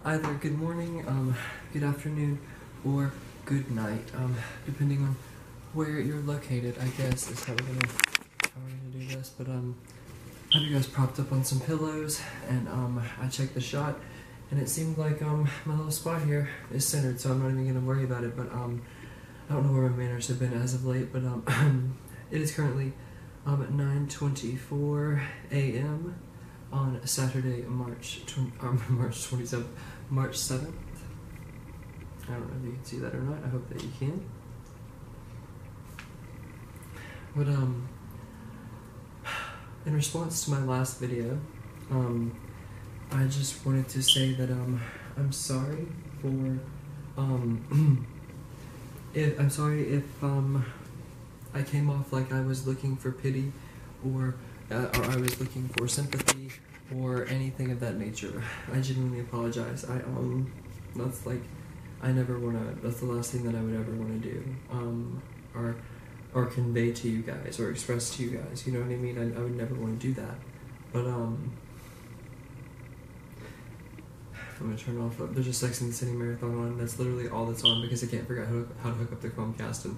either good morning, good afternoon, or good night, depending on where you're located, I guess, is how we're gonna do this. But I have you guys propped up on some pillows, and I checked the shot, and it seemed like my little spot here is centered, so I'm not even gonna worry about it. But I don't know where my manners have been as of late, but it is currently at 9:24 a.m. on Saturday, March 27th. March 7th. I don't know if you can see that or not. I hope that you can. But in response to my last video, I just wanted to say that I'm sorry for if I came off like I was looking for pity or I was looking for sympathy or anything of that nature. I genuinely apologize. That's like, that's the last thing that I would ever want to do, or convey to you guys, or express to you guys, you know what I mean? I would never want to do that, but, I'm gonna turn off, there's a Sex and the City marathon on, that's literally all that's on, because I can't figure out how to hook up the Chromecast, and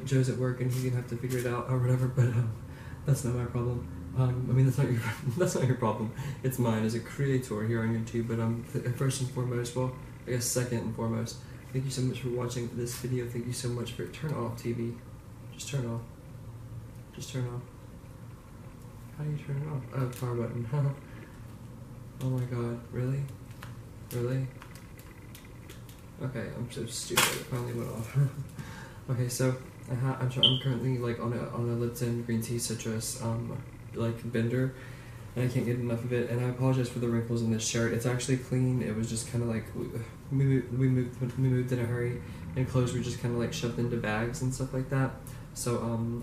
Joe's at work, and he's gonna have to figure it out, or whatever, but, that's not my problem. I mean, that's not your problem. It's mine as a creator here on YouTube. But first and foremost, well, I guess second and foremost, thank you so much for watching this video. Thank you so much for turn off TV. Just turn off. Just turn off. How do you turn it off? Oh, power button. Oh my God, really? Really? Okay, I'm so stupid. It finally went off. Okay, so I'm currently like on a Lipton green tea citrus like bender, and I can't get enough of it. And I apologize for the wrinkles in this shirt. It's actually clean. It was just kind of like we moved in a hurry, and clothes were just kind of like shoved into bags and stuff like that. So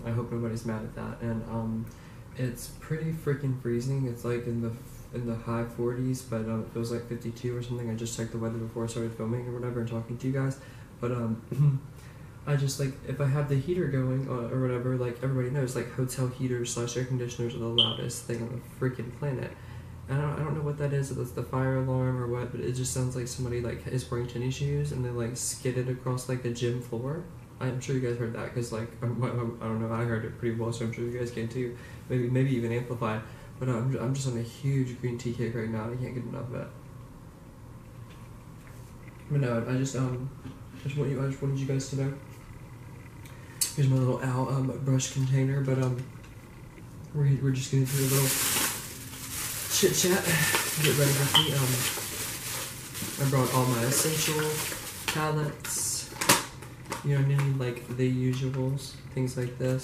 I hope nobody's mad at that. And it's pretty freaking freezing. It's like in the high 40s, but it feels like 52 or something. I just checked the weather before I started filming or whatever and talking to you guys. But I just, like, if I have the heater going or whatever, like everybody knows, like hotel heaters / air conditioners are the loudest thing on the freaking planet. And I don't know what that is, if it's the fire alarm or what, but it just sounds like somebody like is wearing tennis shoes and they like skidded across like a gym floor. I'm sure you guys heard that, because like, I don't know, I heard it pretty well, so I'm sure you guys can too. Maybe even amplified. But I'm just on a huge green tea kick right now. I can't get enough of it. But no, I just wanted you guys to know. Here's my little owl brush container, but we're just gonna do a little chit chat, get ready with me. I brought all my essential palettes, you know what I mean, like the usuals, things like this,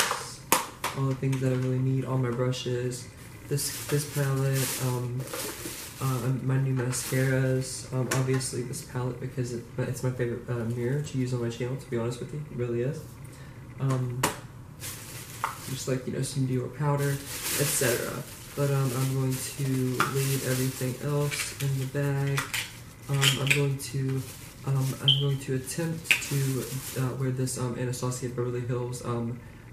all the things that I really need, all my brushes, this palette, my new mascaras, obviously this palette because it's my favorite mirror to use on my channel, to be honest with you, it really is. Just like, you know, some Dior powder, etc. But I'm going to leave everything else in the bag. I'm going to attempt to wear this Anastasia Beverly Hills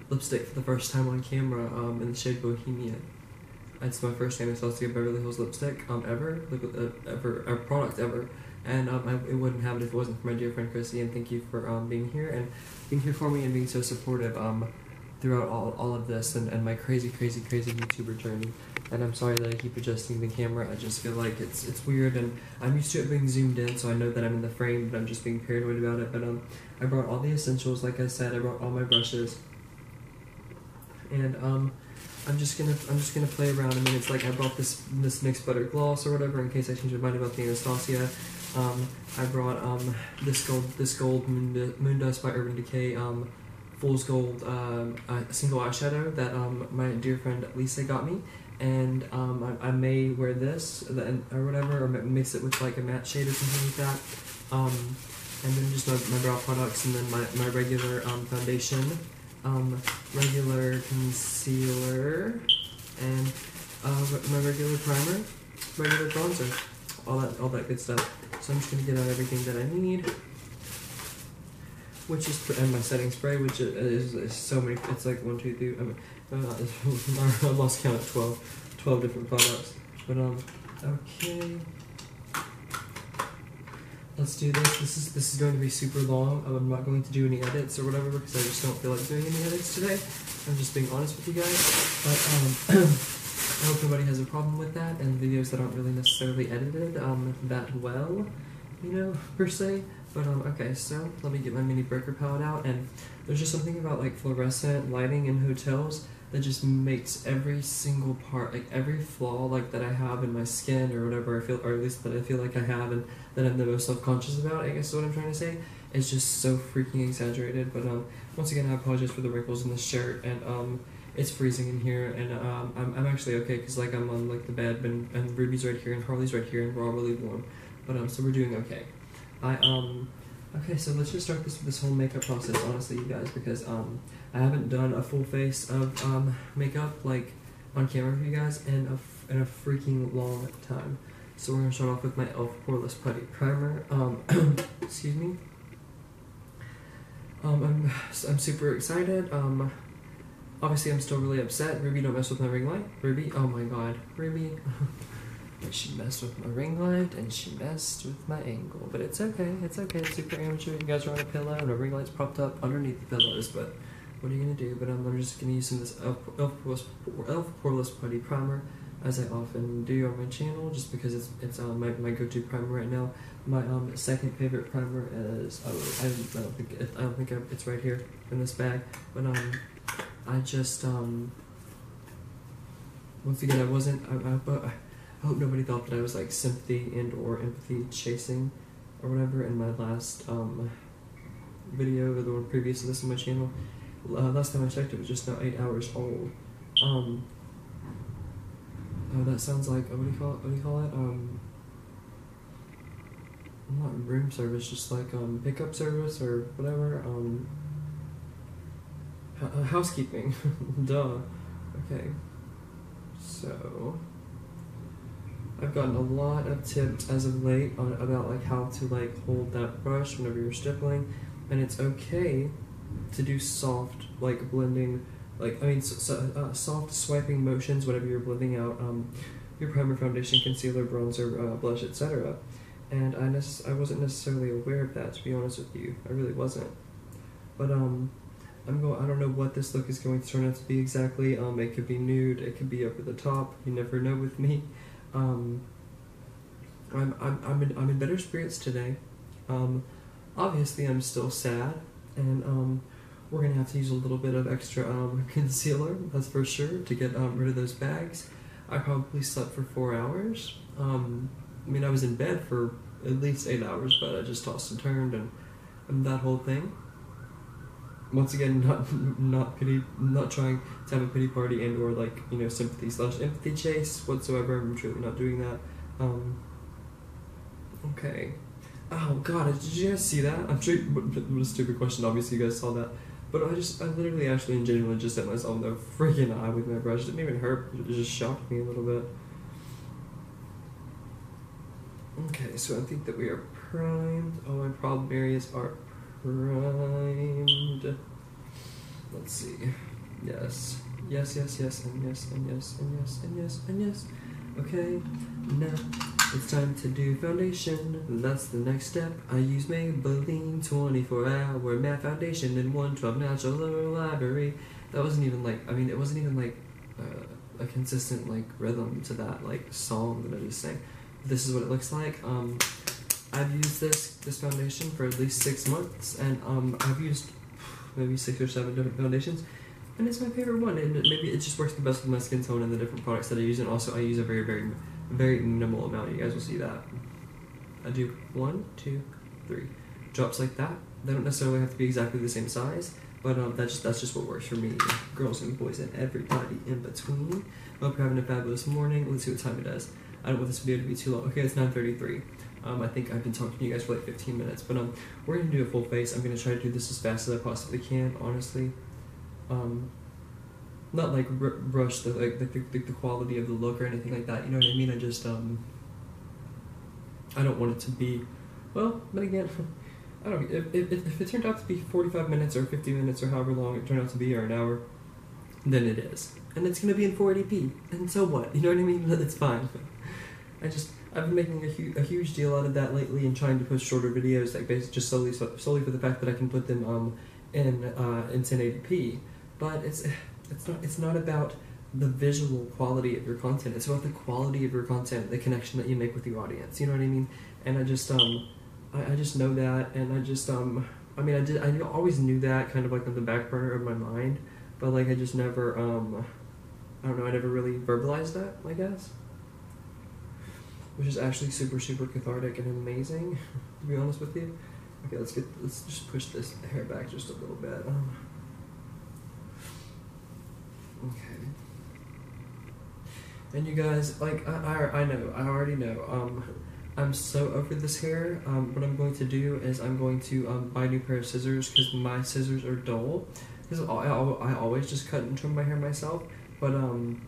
lipstick for the first time on camera in the shade Bohemian. It's my first Anastasia Beverly Hills lipstick ever, a product ever. And it wouldn't have it if it wasn't for my dear friend Chrissy, and thank you for being here for me and being so supportive throughout all of this and my crazy YouTuber journey. And I'm sorry that I keep adjusting the camera. I just feel like it's weird, and I'm used to it being zoomed in, so I know that I'm in the frame, but I'm just being paranoid about it. But I brought all the essentials, like I said. I brought all my brushes, and I'm just gonna play around. I mean, it's like I brought this mixed butter gloss or whatever in case I change my mind about the Anastasia. I brought this gold moon dust by Urban Decay Fool's Gold single eyeshadow that my dear friend Lisa got me, and I may wear this or whatever, or mix it with like a matte shade or something like that. And then just my brow products, and then my regular foundation, regular concealer, and my regular primer, regular bronzer, all that good stuff. So I'm just gonna get out everything that I need, which is, and my setting spray, which is so many. It's like 1, 2, 3. I mean, I lost count at 12 different products. But okay. let's do this. This is going to be super long. I'm not going to do any edits or whatever because I just don't feel like doing any edits today. I'm just being honest with you guys. But I hope nobody has a problem with that, and videos that aren't really necessarily edited that well, you know, per se. But okay, so let me get my mini breaker palette out, and there's just something about like fluorescent lighting in hotels that just makes every single part, like every flaw like that I have in my skin or whatever I feel, or at least that I feel like I have and that I'm the most self-conscious about, I guess is what I'm trying to say. It's just so freaking exaggerated. But once again, I apologize for the wrinkles in this shirt, and it's freezing in here, and I'm actually okay because like I'm on like the bed, and Ruby's right here and Harley's right here, and we're all really warm. But so we're doing okay. Okay, so let's just start this whole makeup process, honestly, you guys, because I haven't done a full face of makeup like on camera for you guys in a freaking long time. So we're gonna start off with my e.l.f. Poreless Putty Primer. Excuse me. I'm super excited. Obviously I'm still really upset. Ruby, don't mess with my ring light. Ruby, oh my god, Ruby. She messed with my ring light and she messed with my angle, but it's okay. It's okay. It's super amateur. You guys are on a pillow and a ring light's propped up underneath the pillows. But what are you gonna do? But I'm just gonna use some of this e.l.f. Poreless Putty Primer, as I often do on my channel, just because it's my go-to primer right now. My second favorite primer is I don't think it's right here in this bag, but I just once again I hope nobody thought that I was like sympathy and or empathy chasing or whatever in my last video, or the one previous to this on my channel. Last time I checked, it was just now 8 hours old. Oh, that sounds like, what do you call it? Not room service, just like pickup service or whatever. Housekeeping. Duh. Okay. So I've gotten a lot of tips as of late about like how to like hold that brush whenever you're stippling, and it's okay to do soft like blending, like soft swiping motions whenever you're blending out your primer, foundation, concealer, bronzer, blush, etc. And I wasn't necessarily aware of that, to be honest with you. I really wasn't. But I don't know what this look is going to turn out to be exactly. It could be nude, it could be over the top. You never know with me. I'm in better spirits today. Obviously I'm still sad, and we're gonna have to use a little bit of extra concealer, that's for sure, to get rid of those bags. I probably slept for 4 hours. I mean, I was in bed for at least 8 hours, but I just tossed and turned and that whole thing. Once again, not trying to have a pity party and or like, you know, sympathy/empathy chase whatsoever. I'm truly not doing that. Okay. Oh god, did you guys see that? I'm sure. What a stupid question. Obviously, you guys saw that. But I literally, actually, and genuinely just hit myself in the freaking eye with my brush. It didn't even hurt. It just shocked me a little bit. Okay, so I think that we are primed. All my problem areas are primed. Let's see. Yes. Yes, yes, yes, and yes, and yes, and yes, and yes, and yes. Okay, now it's time to do foundation. That's the next step. I use Maybelline 24-hour matte foundation in 112 natural library. That wasn't even like, I mean, it wasn't even like a consistent like rhythm to that like song that I just sang. This is what it looks like. I've used this foundation for at least 6 months, and I've used maybe 6 or 7 different foundations, and it's my favorite one. And maybe it just works the best with my skin tone and the different products that I use, and also I use a very, very, very minimal amount. You guys will see that. I do 1, 2, 3 drops like that. They don't necessarily have to be exactly the same size, but that's just what works for me. Girls and boys and everybody in between. I hope you're having a fabulous morning. Let's see what time it is. I don't want this video to be too long. Okay, it's 9:33. I think I've been talking to you guys for like 15 minutes, but we're gonna do a full face. I'm gonna try to do this as fast as I possibly can, honestly. Not like rush the quality of the look or anything like that. You know what I mean? I just I don't want it to be, well, but again, I don't. If it turned out to be 45 minutes or 50 minutes or however long it turned out to be, or an hour, then it is, and it's gonna be in 480p. And so what? You know what I mean? It's fine. I've been making a huge deal out of that lately and trying to post shorter videos, like basically just solely for the fact that I can put them in 1080p. But it's not about the visual quality of your content. It's about the quality of your content, the connection that you make with your audience. You know what I mean? And I just know that, and I mean, I always knew that kind of like on the back burner of my mind, but like I just never I don't know, I never really verbalized that, I guess. Which is actually super, super cathartic and amazing, to be honest with you. Okay, let's just push this hair back just a little bit. Okay. And you guys, like, I know, I already know, I'm so over this hair. What I'm going to do is I'm going to buy a new pair of scissors, because my scissors are dull. Because I always just cut and trim my hair myself, but I'm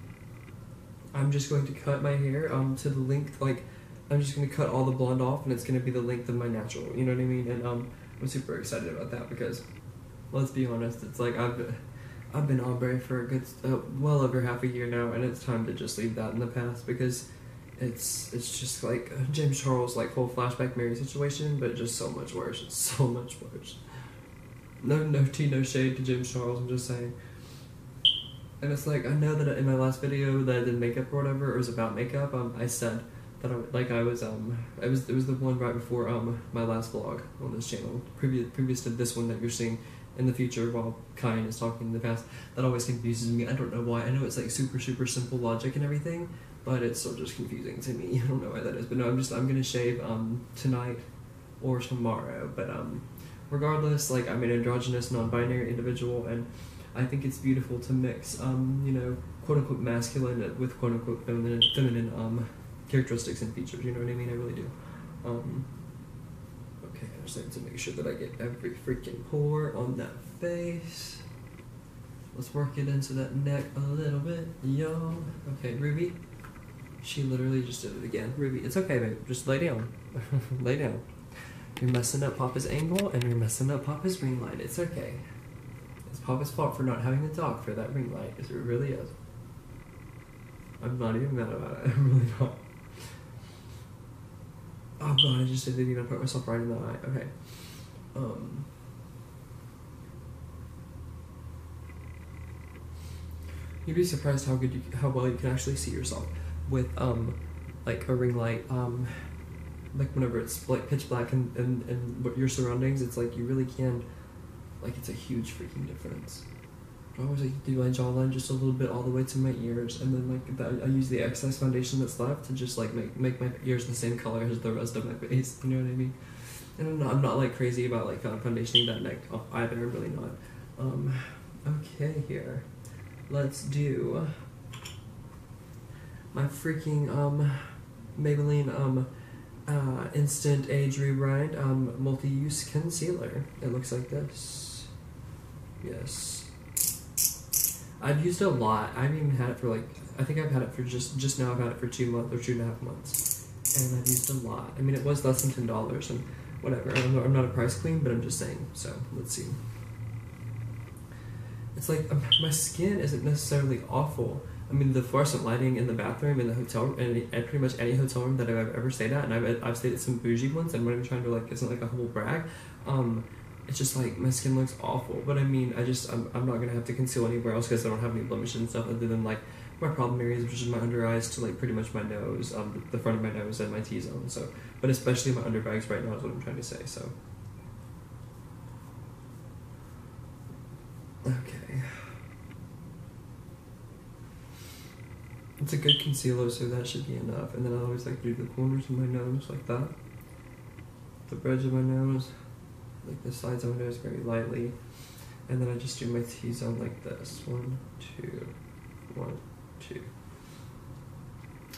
just going to cut my hair to the length, like, I'm just going to cut all the blonde off, and it's going to be the length of my natural, you know what I mean? And I'm super excited about that, because, let's be honest, it's like, I've been ombre for a good, well over half a year now, and it's time to just leave that in the past, because it's just like James Charles, like, full flashback Mary situation, but just so much worse. It's so much worse. No tea, no shade to James Charles, I'm just saying. And it's like, I know that in my last video that I did makeup or whatever, it was about makeup, I said that it was the one right before my last vlog on this channel, previous to this one that you're seeing in the future while Kyan is talking in the past. That always confuses me. I don't know why. I know it's like super simple logic and everything, but it's still just confusing to me. I don't know why that is, but no, I'm gonna shave tonight or tomorrow, but regardless, like, I'm an androgynous non-binary individual, and I think it's beautiful to mix you know, quote-unquote masculine with quote-unquote feminine characteristics and features, you know what I mean? I really do. Okay, I just need to make sure that I get every freaking pore on that face. Let's work it into that neck a little bit, yo. Okay, Ruby. She literally just did it again. Ruby, it's okay, babe. Just lay down. Lay down. You're messing up Papa's angle, and you're messing up Papa's ring light. It's okay. It's Papa's fault for not having a dog for that ring light, because it really is. I'm not even mad about it. I'm really not. Oh god, I just didn't even put myself right in the eye. Okay. You'd be surprised how well you can actually see yourself with like a ring light. Like whenever it's like pitch black and your surroundings, it's like you really can, like, it's a huge freaking difference. I always like to do my jawline just a little bit all the way to my ears, and then like I use the excess foundation that's left to just like make my ears the same color as the rest of my face. You know what I mean? And I'm not like crazy about like foundationing that neck either. I'm really not. Okay, here. Let's do my freaking Maybelline Instant Age Rewind multi-use concealer. It looks like this. Yes. I've used it a lot. I've even had it for like, I think I've had it for just now. I've had it for 2 months or 2.5 months, and I've used a lot. I mean, it was less than $10 and whatever. I'm not a price queen, but I'm just saying. So let's see. It's like my skin isn't necessarily awful. I mean, the fluorescent lighting in the bathroom, in the hotel, and pretty much any hotel room that I've ever stayed at, and I've stayed at some bougie ones, and what I'm trying to like, it's not like a humble brag. It's just like my skin looks awful, but I mean, I'm not gonna have to conceal anywhere else because I don't have any blemishes and stuff other than like my problem areas, which is my under eyes to like pretty much my nose, the front of my nose and my T-zone. So, but especially my under bags right now is what I'm trying to say. So, okay, it's a good concealer, so that should be enough. And then I always like to do the corners of my nose like that, the bridge of my nose, like the sides of my nose very lightly, and then I just do my T-zone like this. 1, 2, 1, 2.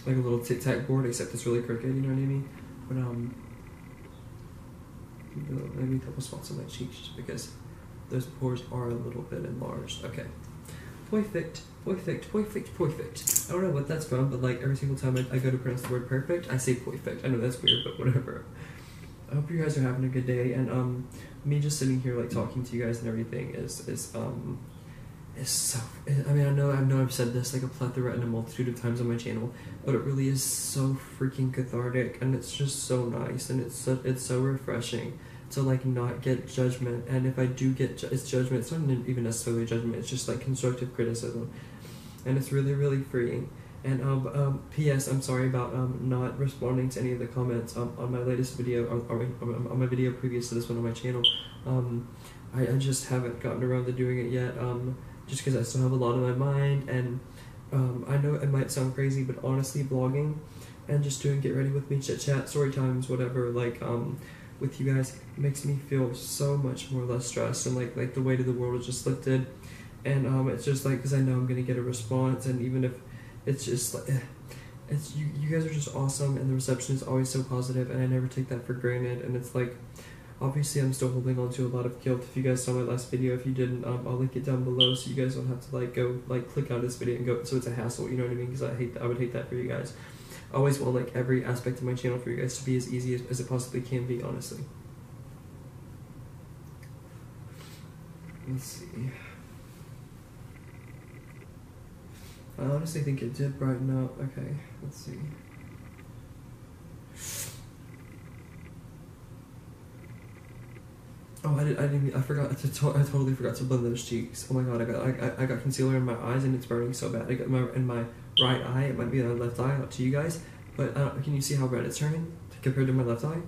Like a little tic-tac board, except it's really crooked, you know what I mean? But maybe a couple spots on my cheeks just because those pores are a little bit enlarged. Okay. Perfect. I don't know what that's from, but like every single time I go to pronounce the word perfect, I say perfect. I know that's weird, but whatever. I hope you guys are having a good day, and me just sitting here like talking to you guys and everything is is so. I mean, I know I've said this like a plethora and a multitude of times on my channel, but it really is so freaking cathartic, and it's just so nice, and it's so refreshing to like not get judgment. And if I do get it's judgment, it's not even necessarily judgment. It's just like constructive criticism, and it's really really freeing. And P.S. I'm sorry about not responding to any of the comments on my latest video, on my video previous to this one on my channel. I just haven't gotten around to doing it yet. Just because I still have a lot on my mind, and I know it might sound crazy, but honestly, vlogging and just doing get ready with me, chit chat, story times, whatever, like with you guys makes me feel so much more less stressed, and like the weight of the world is just lifted, and it's just like because I know I'm gonna get a response, and even if it's just like it's you guys are just awesome, and the reception is always so positive, and I never take that for granted, and it's like. Obviously, I'm still holding on to a lot of guilt. If you guys saw my last video, if you didn't, I'll link it down below so you guys don't have to like go like click out this video and go. So it's a hassle, you know what I mean? Because I would hate that for you guys. I always want like every aspect of my channel for you guys to be as easy as it possibly can be, honestly. Let's see. I honestly think it did brighten up. Okay, let's see. Oh, I forgot I totally forgot to blend those cheeks. Oh my god, I got concealer in my eyes and it's burning so bad. I got in my right eye. It might be in my left eye, up to you guys. But can you see how red it's turning compared to my left eye?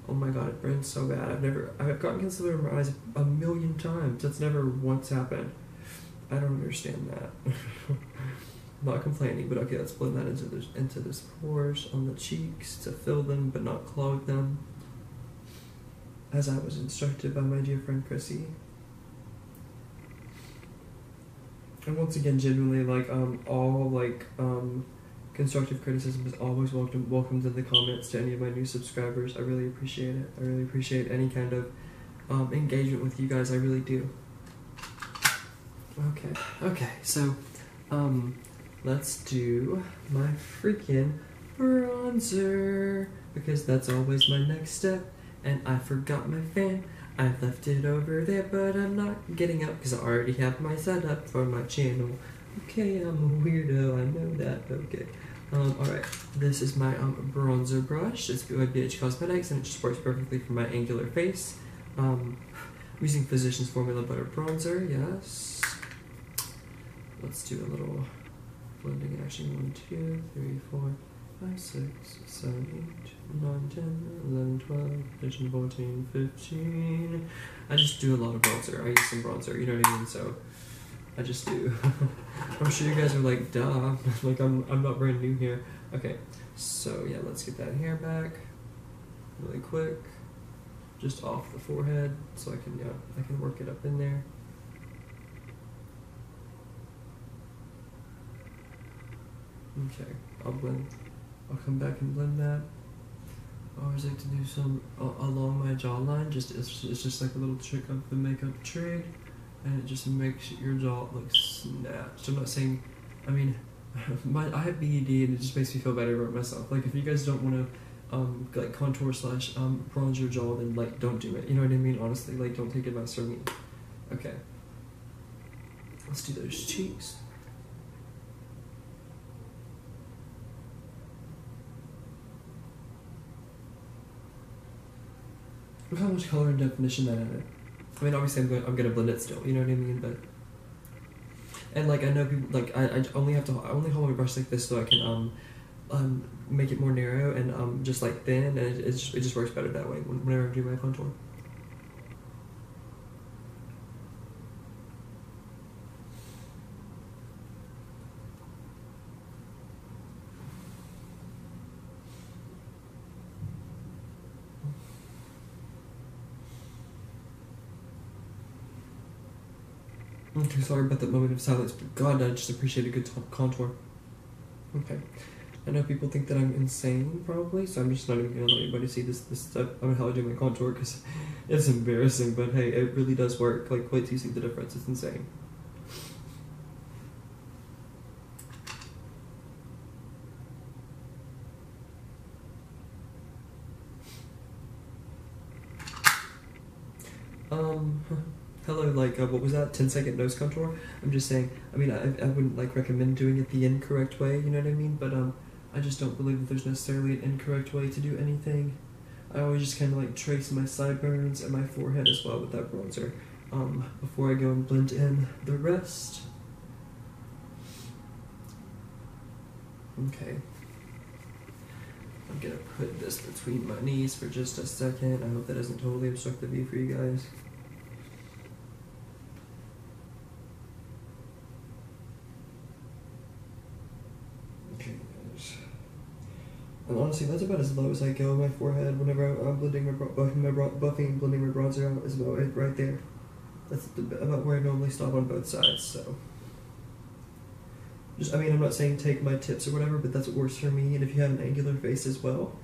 Oh my god, it burns so bad. I've gotten concealer in my eyes a million times. That's never once happened. I don't understand that. I'm not complaining, but okay, let's blend that into this pores on the cheeks to fill them but not clog them, as I was instructed by my dear friend Chrissy. And once again, genuinely, like, all, like, constructive criticism is always welcomed in the comments to any of my new subscribers. I really appreciate it. I really appreciate any kind of engagement with you guys. I really do. Okay, so, let's do my freaking bronzer, because that's always my next step. And I forgot my fan. I left it over there, but I'm not getting up because I already have my setup for my channel. Okay, I'm a weirdo, I know that. Okay. Alright, this is my bronzer brush. It's by BH Cosmetics, and it just works perfectly for my angular face. I'm using Physicians Formula Butter Bronzer, yes. Let's do a little blending action. 1, 2, 3, 4, 5, 6, 7, 8, 9, 10, 11, 12, 13, 14, 15. I just do a lot of bronzer. I use some bronzer, you know what I mean? So I just do. I'm sure you guys are like, duh. Like I'm not brand new here. Okay, so yeah, let's get that hair back really quick, just off the forehead, so I can work it up in there. Okay, I'll come back and blend that. I always like to do some along my jawline. It's just like a little trick of the makeup trade, and it just makes your jaw look snatched. I'm not saying, I mean, I have BED and it just makes me feel better about myself. Like if you guys don't want to like contour slash bronze your jaw, then like don't do it. You know what I mean? Honestly, like don't take advice from me. Okay, let's do those cheeks. Look how much color and definition that added. I mean, obviously I'm gonna blend it still, you know what I mean? But and like I know people like I only hold my brush like this so I can make it more narrow and just like thin, and it just works better that way whenever I do my contour. I'm too sorry about that moment of silence, but God, I just appreciate a good contour. Okay. I know people think that I'm insane, probably, so I'm just not even gonna let anybody see this step of how I do my contour, because it's embarrassing, but hey, it really does work. Like, wait till you see the difference, it's insane. hello, like, what was that, 10-second nose contour? I'm just saying, I mean, I wouldn't, like, recommend doing it the incorrect way, you know what I mean? But, I just don't believe that there's necessarily an incorrect way to do anything. I always just kind of, like, trace my sideburns and my forehead as well with that bronzer, before I go and blend in the rest. Okay. I'm gonna put this between my knees for just a second. I hope that doesn't totally obstruct the view for you guys. Okay, guys. And honestly, that's about as low as I go on my forehead whenever I'm blending buffing and blending my bronzer out, is about it right there. That's about where I normally stop on both sides, so. I mean, I'm not saying take my tips or whatever, but that's what works for me. And if you have an angular face as well,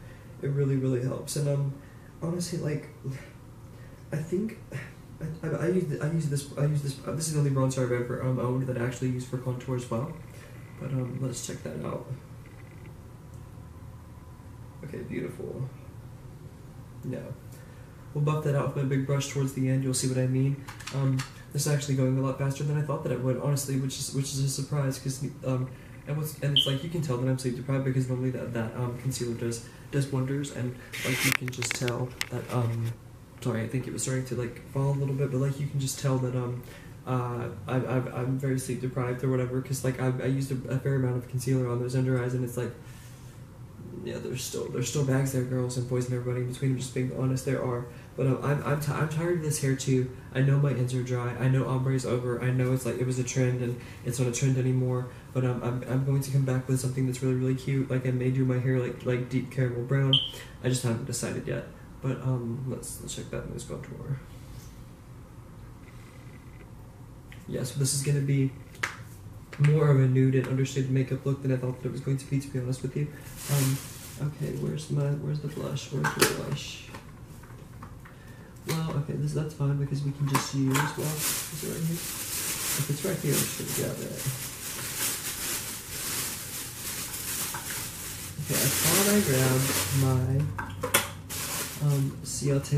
it really, really helps. And honestly, like, I think I use this. This is the only bronzer I've ever owned that I actually use for contour as well. But let's check that out. Okay, beautiful. Yeah, we'll buff that out with my big brush towards the end. You'll see what I mean. This is actually going a lot faster than I thought that it would, honestly, which is a surprise, because and it's like, you can tell that I'm sleep deprived because normally that concealer does wonders, and like you can just tell that sorry, I think it was starting to like fall a little bit, but like you can just tell that I'm very sleep deprived or whatever, because like I used a fair amount of concealer on those under eyes, and it's like, yeah, there's still bags there, girls and boys and everybody in between. I'm just being honest, there are. But I'm tired of this hair too. I know my ends are dry. I know ombre's over. I know it's like, it was a trend and it's not a trend anymore. But I'm going to come back with something that's really, really cute. Like, I may do my hair like deep caramel brown. I just haven't decided yet. But let's check that nose contour. Yeah, so this is gonna be more of a nude and understated makeup look than I thought that it was going to be honest with you. Okay, where's the blush? Where's the blush? Well, okay, that's fine because we can just use, well, is it right here? If it's right here, I'm just gonna grab it. Okay, I thought I grabbed my Ciate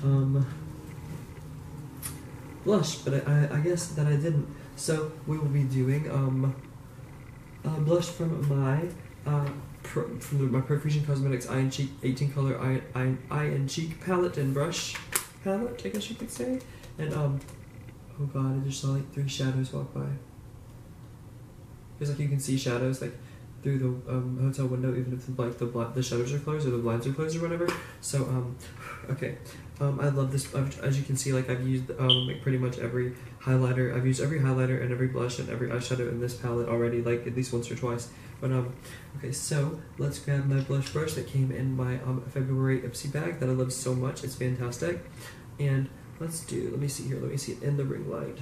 London blush, but I guess that I didn't. So we will be doing blush from my my Profusion Cosmetics Eye and Cheek 18 color eye and cheek palette and brush palette, I guess you could say. And oh god, I just saw like 3 shadows walk by. Because like you can see shadows like through the hotel window, even if the shutters are closed or the blinds are closed or whatever. So okay, I love this. As you can see, like I've used like pretty much every highlighter. I've used every highlighter and every blush and every eyeshadow in this palette already, like at least once or twice. But okay, so let's grab my blush brush that came in my February Ipsy bag that I love so much. It's fantastic. And let me see here. Let me see it in the ring light.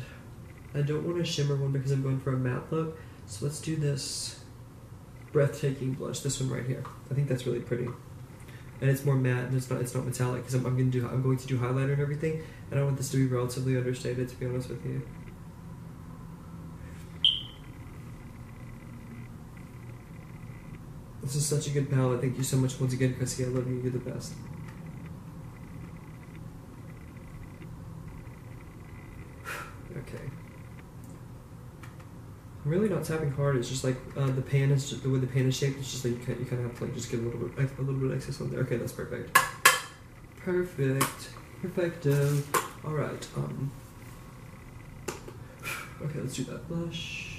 I don't want a shimmer one because I'm going for a matte look. So let's do this breathtaking blush. This one right here. I think that's really pretty. And it's more matte and it's not metallic because I'm going to do highlighter and everything, and I want this to be relatively understated, to be honest with you. This is such a good palette. Thank you so much once again, Chrissy. I love you. You're the best. Okay. I'm really not tapping hard. It's just like the pan is just, the way the pan is shaped. It's just like you kind of have to like just get a little bit of excess on there. Okay, that's perfect. Perfecto. All right. Okay, let's do that blush.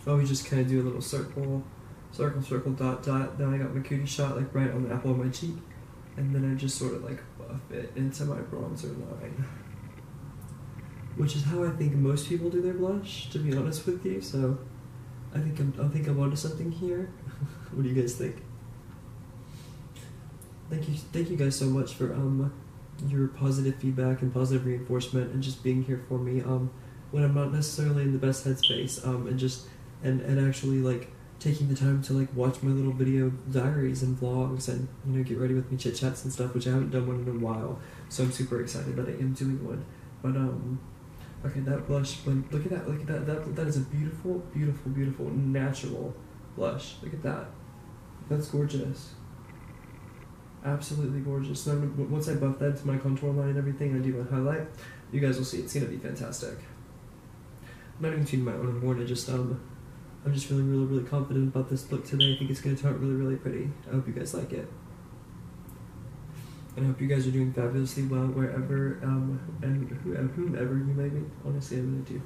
Oh, we just kind of do a little circle, dot, dot. Then I got my cutie shot like right on the apple of my cheek. And then I just sort of like buff it into my bronzer line. Which is how I think most people do their blush, to be honest with you. So I think I'm onto something here. What do you guys think? Thank you guys so much for your positive feedback and positive reinforcement and just being here for me when I'm not necessarily in the best headspace, and actually like taking the time to like watch my little video diaries and vlogs and, you know, get ready with me chit chats and stuff, which I haven't done one in a while. So I'm super excited that I am doing one. But okay, that blush, look at that, that is a beautiful, beautiful, beautiful natural blush. Look at that. That's gorgeous. Absolutely gorgeous. And then once I buff that to my contour line and everything, I do my highlight, you guys will see it's gonna be fantastic. I'm not even tuning my own horn. I'm just really confident about this look today. I think it's gonna turn out really pretty. I hope you guys like it. And I hope you guys are doing fabulously well wherever and whomever you may be. Honestly, I really do.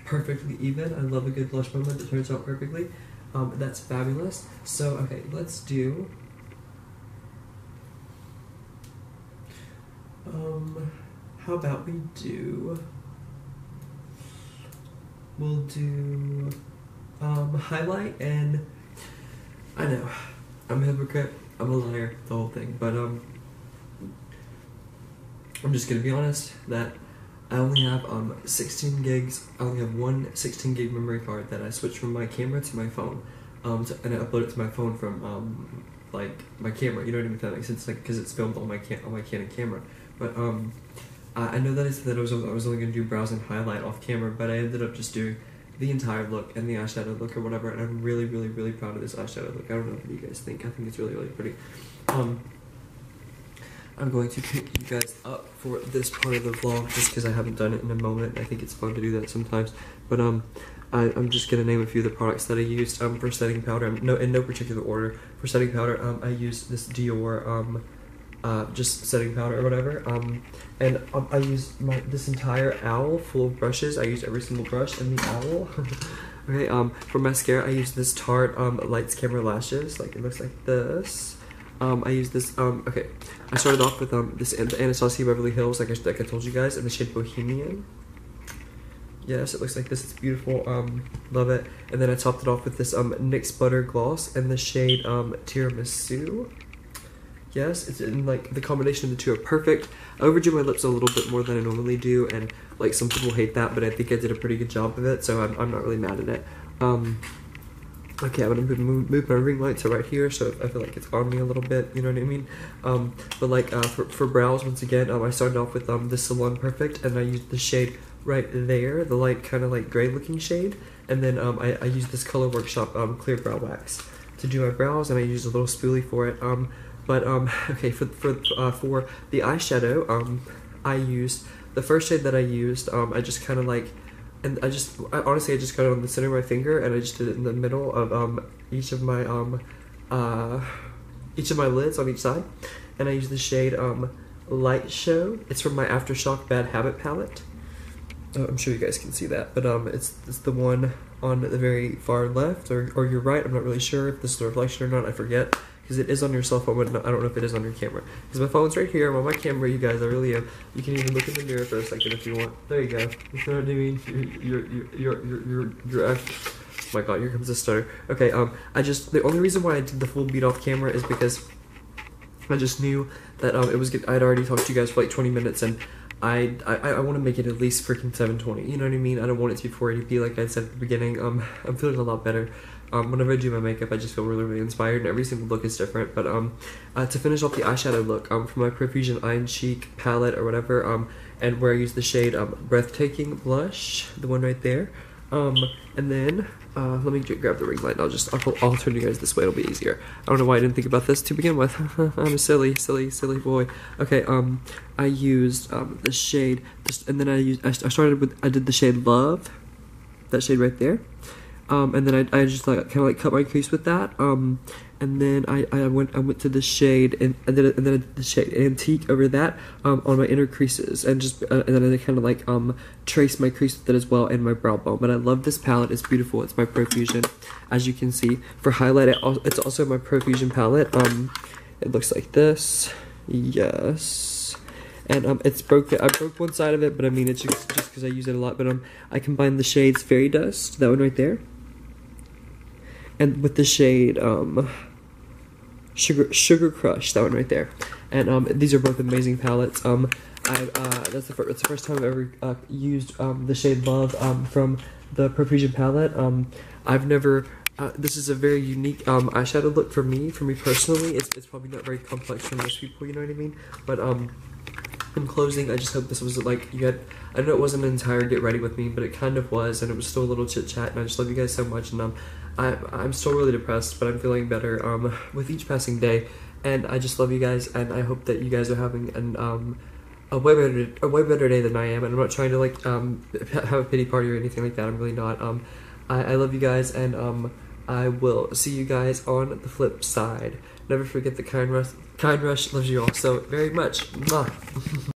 Perfectly even. I love a good blush moment that turns out perfectly. That's fabulous. So, okay, let's do... how about we do... We'll do... highlight and... I know, I'm a hypocrite. I'm a liar, the whole thing, but I'm just gonna be honest that I only have 16 gigs. I only have one 16 gig memory card that I switch from my camera to my phone, and I upload it to my phone from like my camera. You know what I mean? If that makes sense, like because it's filmed on my Canon camera. But I know that I was only gonna do browse and highlight off camera, but I ended up just doing the entire look and the eyeshadow look or whatever, and I'm really proud of this eyeshadow look. I don't know what you guys think. I think it's really pretty. I'm going to pick you guys up for this part of the vlog just because I haven't done it in a moment. I think it's fun to do that sometimes. But I'm just gonna name a few of the products that I used for setting powder. In no particular order. For setting powder, I used this Dior just setting powder or whatever. And I used this entire owl full of brushes. I used every single brush in the owl. Okay. For mascara, I used this Tarte Lights Camera Lashes. Like it looks like this. I used this. Okay. I started off with the Anastasia Beverly Hills, like I told you guys, in the shade Bohemian. Yes, it looks like this. It's beautiful. Love it. And then I topped it off with this NYX Butter Gloss in the shade Tiramisu. Yes, it's in like the combination of the two are perfect. I overdrew my lips a little bit more than I normally do, and like some people hate that, but I think I did a pretty good job of it, so I'm not really mad at it. Okay, I'm gonna move my ring light to right here, so I feel like it's on me a little bit, you know what I mean? But like for brows, once again, I started off with the Salon Perfect, and I used the shade right there, the light kind of like gray looking shade, and then I used this Color Workshop clear brow wax to do my brows, and I used a little spoolie for it. Okay, for the eyeshadow, I used the first shade that I used. I just kind of like. And honestly, I just got it on the center of my finger, and I just did it in the middle of each of my lids on each side. And I used the shade Light Show. It's from my Aftershock Bad Habit palette. I'm sure you guys can see that, but it's the one on the very far left or your right. I'm not really sure if this is a reflection or not. I forget. Because it is on your cell phone, but I don't know if it is on your camera. Because my phone's right here. I'm on my camera, you guys. I really am. You can even look in the mirror for a second if you want. There you go. You know what I mean? You're oh my god, here comes the stutter. Okay, the only reason why I did the full beat off camera is because I just knew that it was good. I'd already talked to you guys for like 20 minutes, and I want to make it at least freaking 720. You know what I mean? I don't want it to be 480p like I said at the beginning. I'm feeling a lot better. Whenever I do my makeup, I just feel really inspired, and every single look is different. But to finish off the eyeshadow look, from my Profusion Eye and Cheek palette or whatever, and where I use the shade Breathtaking Blush, the one right there. And then let me grab the ring light. And I'll turn you guys this way. It'll be easier. I don't know why I didn't think about this to begin with. I'm a silly boy. Okay. I used the shade, and then I did the shade Love, that shade right there. And then I just like kind of like cut my crease with that. And then I went to the shade and then I did the shade Antique over that on my inner creases, and then I kind of like traced my crease with it as well, and my brow bone. But I love this palette. It's beautiful. It's my Profusion, as you can see. For highlight, it's also my Profusion palette. It looks like this. Yes. And I broke one side of it, but I mean it's just because I use it a lot. But I combined the shades Fairy Dust, that one right there, and with the shade Sugar Crush, that one right there. And these are both amazing palettes. That's the first time I've ever used the shade Love from the Profusion palette. I've never. This is a very unique eyeshadow look for me personally. It's probably not very complex for most people, you know what I mean? But in closing, I just hope this was like, I know it wasn't an entire get ready with me, but it kind of was, and it was still a little chit chat, and I just love you guys so much, and I'm still really depressed, but I'm feeling better with each passing day, and I just love you guys, and I hope that you guys are having a way better day than I am, and I'm not trying to like have a pity party or anything like that. I'm really not. I love you guys, and I will see you guys on the flip side. Never forget the kind rush loves you all so very much. Mwah.